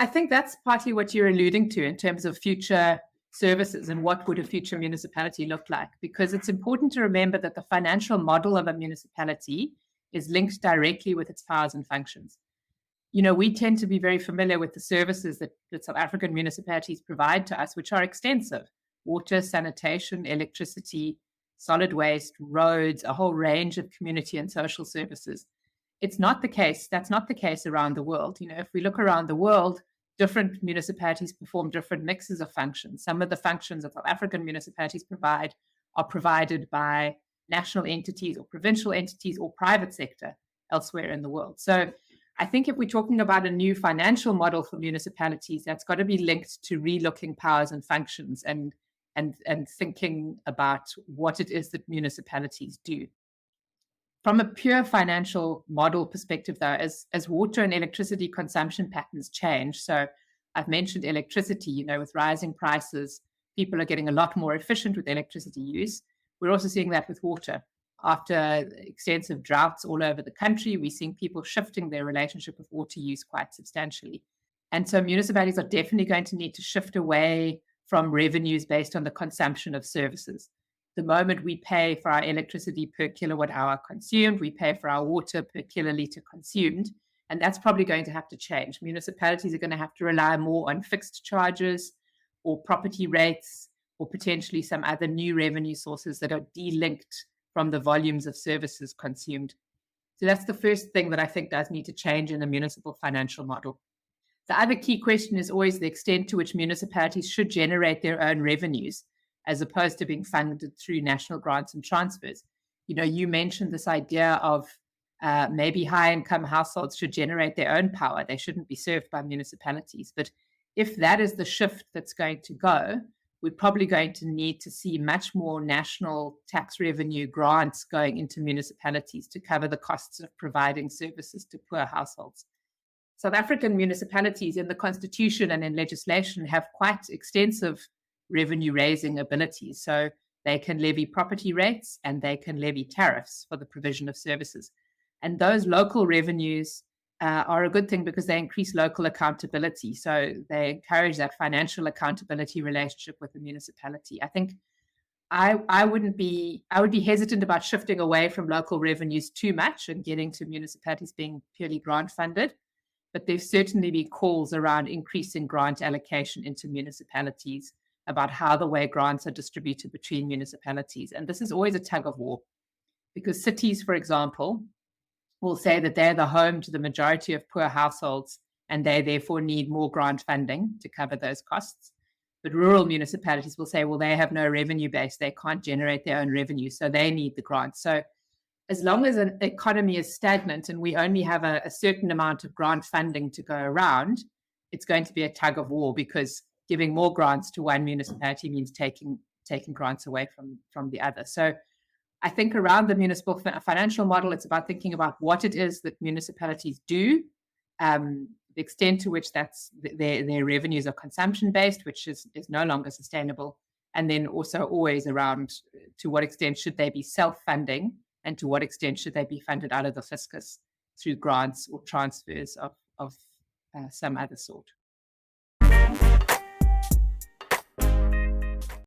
I think that's partly what you're alluding to in terms of future services and what would a future municipality look like, because it's important to remember that the financial model of a municipality is linked directly with its powers and functions. We tend to be very familiar with the services that South African municipalities provide to us, which are extensive: water, sanitation, electricity, solid waste, roads, a whole range of community and social services. It's not the case. That's not the case around the world. If we look around the world, different municipalities perform different mixes of functions. Some of the functions that South African municipalities provide are provided by national entities or provincial entities or private sector elsewhere in the world. So I think if we're talking about a new financial model for municipalities, that's got to be linked to relooking powers and functions and thinking about what it is that municipalities do. From a pure financial model perspective, though, as water and electricity consumption patterns change, so I've mentioned electricity, with rising prices, people are getting a lot more efficient with electricity use. We're also seeing that with water. After extensive droughts all over the country, we're seeing people shifting their relationship with water use quite substantially. And so municipalities are definitely going to need to shift away from revenues based on the consumption of services. The moment we pay for our electricity per kilowatt hour consumed, we pay for our water per kiloliter consumed, and that's probably going to have to change. Municipalities are going to have to rely more on fixed charges or property rates or potentially some other new revenue sources that are delinked from the volumes of services consumed. So that's the first thing that I think does need to change in the municipal financial model. The other key question is always the extent to which municipalities should generate their own revenues, as opposed to being funded through national grants and transfers. You mentioned this idea of maybe high-income households should generate their own power. They shouldn't be served by municipalities. But if that is the shift that's going to go, we're probably going to need to see much more national tax revenue grants going into municipalities to cover the costs of providing services to poor households. South African municipalities in the constitution and in legislation have quite extensive revenue raising abilities. So they can levy property rates and they can levy tariffs for the provision of services. And those local revenues are a good thing because they increase local accountability. So they encourage that financial accountability relationship with the municipality. I think I would be hesitant about shifting away from local revenues too much and getting to municipalities being purely grant funded. But there's certainly been calls around increasing grant allocation into municipalities, about how the way grants are distributed between municipalities. And this is always a tug of war, because cities, for example, will say that they're the home to the majority of poor households and they therefore need more grant funding to cover those costs. But rural municipalities will say, well, they have no revenue base, they can't generate their own revenue, so they need the grant. So as long as an economy is stagnant and we only have a certain amount of grant funding to go around, it's going to be a tug of war, because giving more grants to one municipality means taking grants away from the other. So I think around the municipal financial model, it's about thinking about what it is that municipalities do, the extent to which their revenues are consumption-based, which is no longer sustainable, and then also always around to what extent should they be self-funding and to what extent should they be funded out of the fiscus through grants or transfers of some other sort.